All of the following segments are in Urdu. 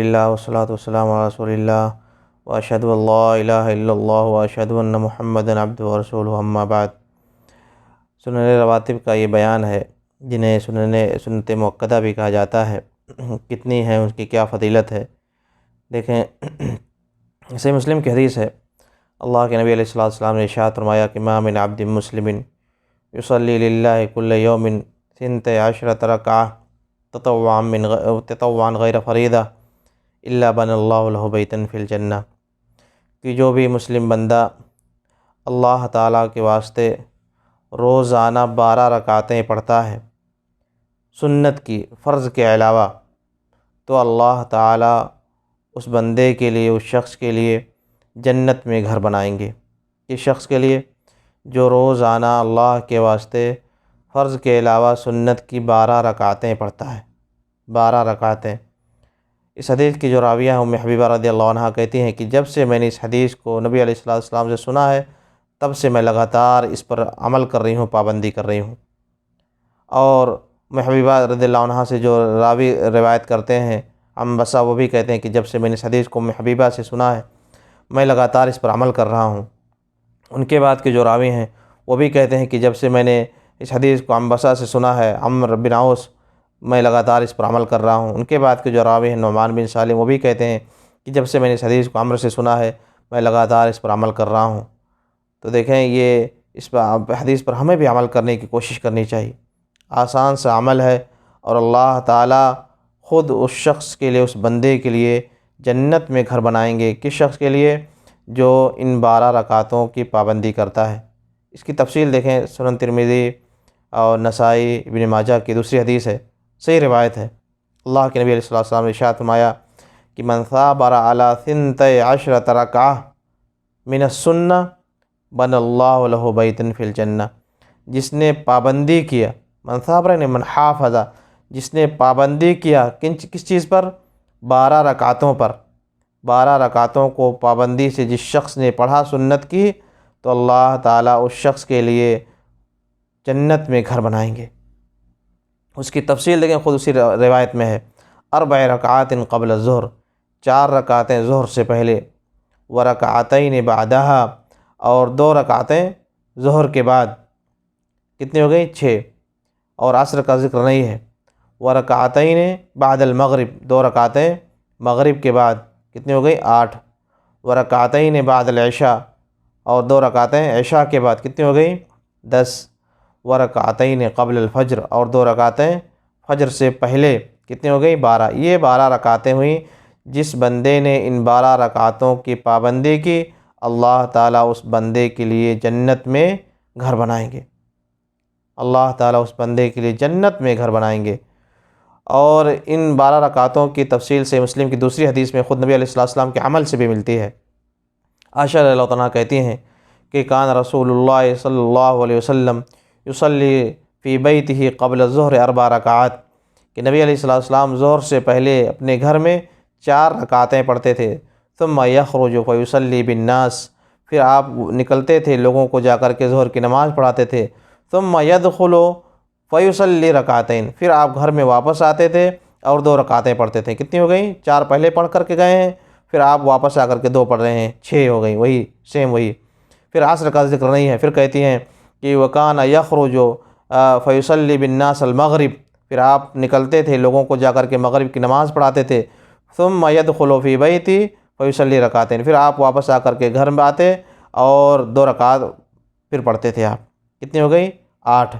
الحمدللہ والصلاۃ والسلام علی رسول اللہ واشہد ان لا الہ الا اللہ واشہد ان محمدًا عبدہ ورسولہ اما بعد۔ سنن رواتب کا یہ بیان ہے، جنہیں سنت مؤکدہ بھی کہا جاتا ہے۔ کتنی ہیں، اس کی کیا فضیلت ہے؟ دیکھیں، صحیح مسلم کی حدیث ہے، اللہ کے نبی علیہ الصلوۃ والسلام نے ارشاد فرمایا کہ ما من عبد مسلم یصلی للہ کل یوم 12 رکعۃ تطوعا غیر فریضہ الا بنى اللہ لہ بیتا فی الجنہ، کہ جو بھی مسلم بندہ اللہ تعالیٰ کے واسطے روزانہ 12 رکعتیں پڑھتا ہے سنت کی، فرض کے علاوہ، تو اللہ تعالیٰ اس بندے کے لیے، اس شخص کے لیے جنت میں گھر بنائیں گے۔ اس شخص کے لیے جو روزانہ اللہ کے واسطے فرض کے علاوہ سنت کی 12 رکعتیں پڑھتا ہے، 12 رکعتیں۔ اس حدیث کی جو راویہ ہیں ام حبیبہ رضی اللہ عنہا کہتی ہیں کہ جب سے میں نے اس حدیث کو نبی علیہ الصلوۃ والسلام سے سنا ہے، تب سے میں لگاتار اس پر عمل کر رہی ہوں، پابندی کر رہی ہوں۔ اور ام حبیبہ رضی اللہ عنہا سے جو راوی روایت کرتے ہیں عنبسہ، وہ بھی کہتے ہیں کہ جب سے میں نے اس حدیث کو ام حبیبہ سے سنا ہے، میں لگاتار اس پر عمل کر رہا ہوں۔ ان کے بعد کے جو راوی ہیں وہ بھی کہتے ہیں کہ جب سے میں نے اس حدیث کو عنبسہ سے سنا ہے، عمرو بن عوس، میں لگاتار اس پر عمل کر رہا ہوں۔ ان کے بعد کے جو راوی ہیں نعمان بن سالم، وہ بھی کہتے ہیں کہ جب سے میں نے اس حدیث کو عمرو سے سنا ہے، میں لگاتار اس پر عمل کر رہا ہوں۔ تو دیکھیں، یہ اس پر حدیث پر ہمیں بھی عمل کرنے کی کوشش کرنی چاہیے۔ آسان سا عمل ہے، اور اللہ تعالیٰ خود اس شخص کے لیے، اس بندے کے لیے جنت میں گھر بنائیں گے۔ کس شخص کے لیے؟ جو ان 12 رکعتوں کی پابندی کرتا ہے۔ اس کی تفصیل دیکھیں، سنن ترمذی اور نسائی، ابن ماجہ کی دوسری حدیث ہے، صحیح روایت ہے۔ اللہ کے نبی علیہ الصلوۃ والسلام نے ارشاد فرمایا کہ من ثابر علی 12 رکعۃ من السنہ بنى اللہ لہ بیتا فی الجنہ، جس نے پابندی کیا، من ثابر یعنی من حافظ، جس نے پابندی کیا کس چیز پر؟ 12 رکعتوں پر۔ 12 رکعتوں کو پابندی سے جس شخص نے پڑھا سنت کی، تو اللہ تعالیٰ اس شخص کے لیے جنت میں گھر بنائیں گے۔ اس کی تفصیل دیکھیں، خود اسی روایت میں ہے، 4 رکعات قبل الظہر، 4 رکعتیں ظہر سے پہلے، ورکعتین بعدہا، اور 2 رکعتیں ظہر کے بعد۔ کتنی ہو گئی؟ 6۔ اور عصر کا ذکر نہیں ہے۔ ورکعتین بعد المغرب، 2 رکعتیں مغرب کے بعد۔ کتنی ہو گئی؟ 8۔ ورکعتین بعد العشاء، اور 2 رکعتیں عشاء کے بعد۔ کتنی ہو گئی؟ 10۔ ورکعتین قبل الفجر، اور 2 رکعتیں فجر سے پہلے۔ کتنی ہو گئی؟ 12۔ یہ 12 رکعتیں ہوئیں۔ جس بندے نے ان 12 رکعتوں کی پابندی کی، اللہ تعالیٰ اس بندے کے لیے جنت میں گھر بنائیں گے۔ اللہ تعالیٰ اس بندے کے لیے جنت میں گھر بنائیں گے۔ اور ان 12 رکعتوں کی تفصیل سے مسلم کی دوسری حدیث میں خود نبی علیہ الصلوۃ والسلام کے عمل سے بھی ملتی ہے۔ عائشہ رضی اللہ عنہا کہتی ہیں کہ کان رسول اللہ صلی اللہ علیہ وسلم یصلی فی بیتہ قبل الظہر 4 رکعات، کہ نبی علیہ الصلوۃ والسلام ظہر سے پہلے اپنے گھر میں 4 رکعتیں پڑھتے تھے۔ ثم یخرج فیصلی بالناس، پھر آپ نکلتے تھے، لوگوں کو جا کر کے ظہر کی نماز پڑھاتے تھے۔ ثم یدخل فیصلی رکعتین، پھر آپ گھر میں واپس آتے تھے اور 2 رکعتیں پڑھتے تھے۔ کتنی ہو گئیں؟ 4 پہلے پڑھ کر کے گئے ہیں، پھر آپ واپس آ کر کے 2 پڑھ رہے ہیں، 6 ہو گئیں، وہی سیم وہی۔ پھر عصر کا ذکر نہیں ہے۔ پھر کہتی ہیں کہ وکان یخرج فیصلی بالناس المغرب، پھر آپ نکلتے تھے، لوگوں کو جا کر کے مغرب کی نماز پڑھاتے تھے۔ ثم یدخل فی بیتی فیصلی رکعتین، پھر آپ واپس آ کر کے گھر میں آتے اور 2 رکعت پھر پڑھتے تھے آپ۔ کتنی ہو گئی؟ 8۔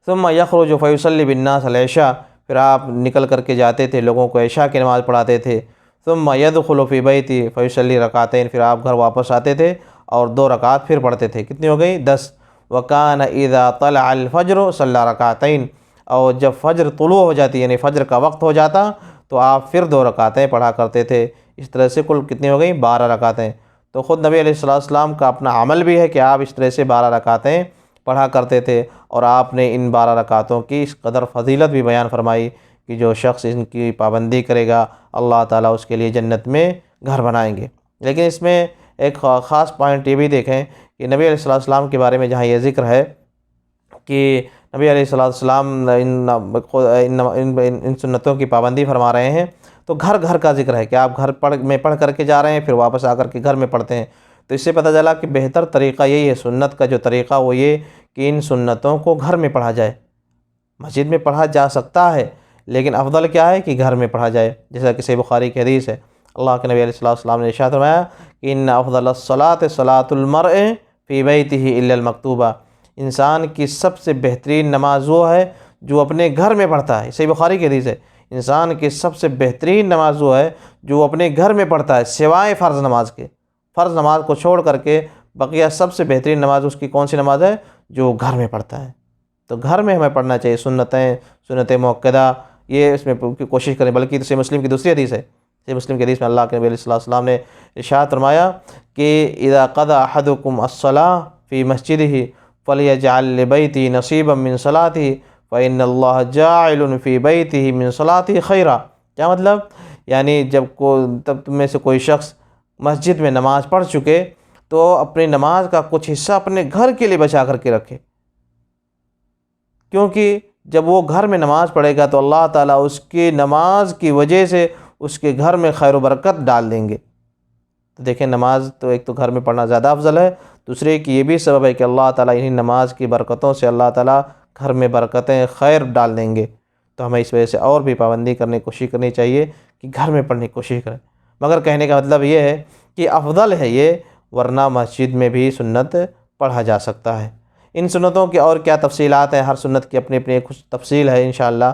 ثم یخرج فیصلی بالناس العشاء، پھر آپ نکل کر کے جاتے تھے، لوگوں کو عشاء کی نماز پڑھاتے تھے۔ ثم یدخل فی بیتی فیصلی رکعتین، پھر آپ گھر واپس آتے تھے اور 2 رکعت پھر پڑھتے تھے۔ کتنی ہو گئی؟ 10۔ وکان اذا طلع الفجر صلی رکعتین، اور جب فجر طلوع ہو جاتی یعنی فجر کا وقت ہو جاتا، تو آپ پھر 2 رکعتیں پڑھا کرتے تھے۔ اس طرح سے کل کتنی ہو گئی؟ 12 رکعتیں۔ تو خود نبی علیہ الصلوۃ والسلام کا اپنا عمل بھی ہے کہ آپ اس طرح سے 12 رکعتیں پڑھا کرتے تھے، اور آپ نے ان 12 رکعتوں کی اس قدر فضیلت بھی بیان فرمائی کہ جو شخص ان کی پابندی کرے گا، اللہ تعالیٰ اس کے لیے جنت میں گھر بنائیں گے۔ لیکن اس میں ایک خاص پوائنٹ یہ بھی دیکھیں کہ نبی علیہ الصلوۃ والسلام کے بارے میں جہاں یہ ذکر ہے کہ نبی علیہ الصلوۃ والسلام ان سنتوں کی پابندی فرما رہے ہیں، تو گھر گھر کا ذکر ہے کہ آپ گھر میں پڑھ کر کے جا رہے ہیں، پھر واپس آ کر کے گھر میں پڑھتے ہیں۔ تو اس سے پتہ چلا کہ بہتر طریقہ یہی ہے، سنت کا جو طریقہ وہ یہ کہ ان سنتوں کو گھر میں پڑھا جائے۔ مسجد میں پڑھا جا سکتا ہے لیکن افضل کیا ہے کہ گھر میں پڑھا جائے، جیسا کہ صحیح بخاری کی حدیث ہے، اللہ کے نبی علیہ الصلوۃ والسلام نے ارشاد فرمایا کہ ان افضل الصلاۃ صلاۃ المرء فی بیتہ الا المکتوبہ، انسان کی سب سے بہترین نماز وہ ہے جو اپنے گھر میں پڑھتا ہے۔ صحیح بخاری کی حدیث ہے، انسان کی سب سے بہترین نماز وہ ہے جو اپنے گھر میں پڑھتا ہے، سوائے فرض نماز کے۔ فرض نماز کو چھوڑ کر کے بقیہ سب سے بہترین نماز اس کی کون سی نماز ہے؟ جو گھر میں پڑھتا ہے۔ تو گھر میں ہمیں پڑھنا چاہیے، سنت موقدہ یہ اس میں کوشش کریں۔ بلکہ صحیح مسلم کی دوسری حدیث ہے، صحیح مسلم کی حدیث میں اللہ کے نبی علیہ الصلوۃ والسلام نے ارشاد فرمایا کہ اذا قضى احدكم الصلاة في مسجده فليجعل لبيته نصيبا من صلاته فإن الله جاعل في بيته من صلاته خيرا۔ کیا مطلب؟ یعنی تب تم میں سے کوئی شخص مسجد میں نماز پڑھ چکے تو اپنی نماز کا کچھ حصہ اپنے گھر کے لیے بچا کر کے رکھے، کیونکہ جب وہ گھر میں نماز پڑھے گا تو اللہ تعالیٰ اس کی نماز کی وجہ سے اس کے گھر میں خیر و برکت ڈال دیں گے۔ تو دیکھیں، نماز تو ایک تو گھر میں پڑھنا زیادہ افضل ہے، دوسرے کی یہ بھی سبب ہے کہ اللہ تعالیٰ انہی نماز کی برکتوں سے اللہ تعالیٰ گھر میں برکتیں خیر ڈال دیں گے۔ تو ہمیں اس وجہ سے اور بھی پابندی کرنے کی کوشش کرنی چاہیے کہ گھر میں پڑھنے کی کوشش کریں۔ مگر کہنے کا مطلب یہ ہے کہ افضل ہے یہ، ورنہ مسجد میں بھی سنت پڑھا جا سکتا ہے۔ ان سنتوں کی اور کیا تفصیلات ہیں، ہر سنت کی اپنی اپنی کچھ تفصیل ہے، انشاءاللہ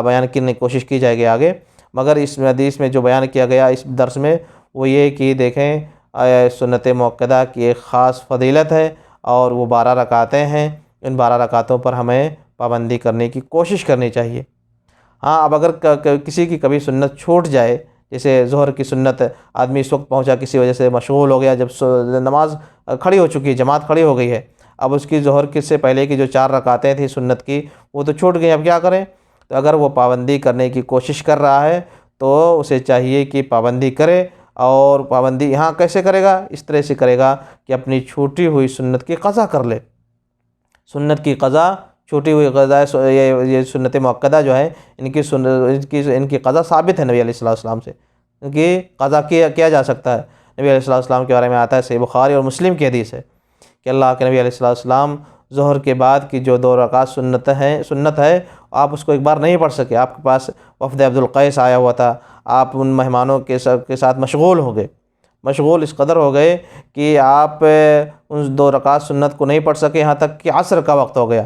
بیان کرنے کی کوشش کی جائے گی آگے۔ مگر اس حدیث میں جو بیان کیا گیا اس درس میں وہ یہ کہ دیکھیں سنت موقدہ کی ایک خاص فضیلت ہے اور وہ 12 رکعتیں ہیں، ان 12 رکعتوں پر ہمیں پابندی کرنے کی کوشش کرنی چاہیے۔ ہاں، اب اگر کسی کی کبھی سنت چھوٹ جائے، جیسے ظہر کی سنت آدمی اس وقت پہنچا، کسی وجہ سے مشغول ہو گیا، جب نماز کھڑی ہو چکی ہے، جماعت کھڑی ہو گئی ہے، اب اس کی ظہر کے سے پہلے کی جو 4 رکعتیں تھیں سنت کی وہ تو چھوٹ گئی، اب کیا کریں؟ تو اگر وہ پابندی کرنے کی کوشش کر رہا ہے تو اسے چاہیے کہ پابندی کرے، اور پابندی یہاں کیسے کرے گا؟ اس طرح سے کرے گا کہ اپنی چھوٹی ہوئی سنت کی قضا کر لے۔ سنت کی قضا، چھوٹی ہوئی قضا، یہ سنت موقدہ جو ہے ان کی قضا ثابت ہے نبی علیہ الصلوۃ والسلام سے، کیونکہ قضا کیا جا سکتا ہے۔ نبی علیہ الصلوۃ والسلام کے بارے میں آتا ہے، صحیح بخاری اور مسلم کی حدیث ہے کہ اللہ کے نبی علیہ الصلوۃ والسلام ظہر کے بعد کی جو 2 رکعت سنت ہے آپ اس کو ایک بار نہیں پڑھ سکے، آپ کے پاس وفد عبد القیس آیا ہوا تھا، آپ ان مہمانوں کے ساتھ مشغول ہو گئے، مشغول اس قدر ہو گئے کہ آپ ان 2 رکعت سنت کو نہیں پڑھ سکے، یہاں تک کہ عصر کا وقت ہو گیا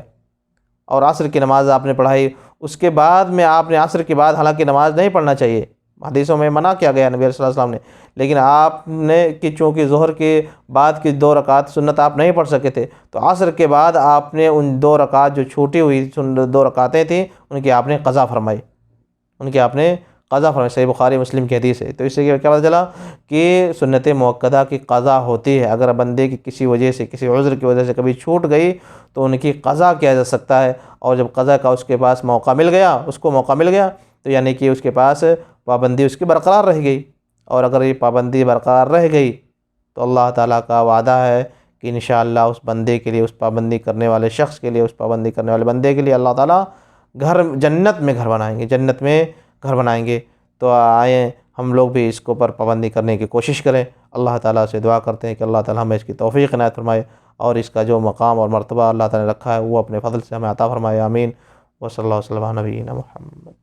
اور عصر کی نماز آپ نے پڑھائی۔ اس کے بعد میں آپ نے عصر کے بعد، حالانکہ نماز نہیں پڑھنا چاہیے، حدیثوں میں منع کیا گیا نبی صلی اللہ علیہ وسلم نے، لیکن آپ نے کہ چونکہ ظہر کے بعد کی 2 رکعت سنت آپ نہیں پڑھ سکے تھے، تو عصر کے بعد آپ نے ان 2 رکعت جو چھوٹی ہوئی 2 رکعتیں تھیں ان کی آپ نے قضا فرمائی، صحیح بخاری مسلم کی حدیث ہے۔ تو اس سے کیا پتہ چلا کہ سنت موقدہ کی قضا ہوتی ہے، اگر بندے کی کسی وجہ سے، کسی عذر کی وجہ سے کبھی چھوٹ گئی تو ان کی قضا کیا جا سکتا ہے، اور جب قضا کا اس کے پاس موقع مل گیا تو یعنی کہ اس کے پاس پابندی اس کی برقرار رہ گئی، اور اگر یہ پابندی برقرار رہ گئی تو اللہ تعالیٰ کا وعدہ ہے کہ انشاءاللہ اس بندے کے لیے، اس پابندی کرنے والے شخص کے لیے، اس پابندی کرنے والے بندے کے لیے اللہ تعالیٰ جنت میں گھر بنائیں گے۔ تو آئیں ہم لوگ بھی اس کو پر پابندی کرنے کی کوشش کریں۔ اللہ تعالیٰ سے دعا کرتے ہیں کہ اللہ تعالیٰ ہمیں اس کی توفیق عنایت فرمائے، اور اس کا جو مقام اور مرتبہ اللہ تعالیٰ نے رکھا ہے وہ اپنے فضل سے ہمیں عطا فرمائے، آمین۔ وصلی اللہ وسلم علی نبینا محمد۔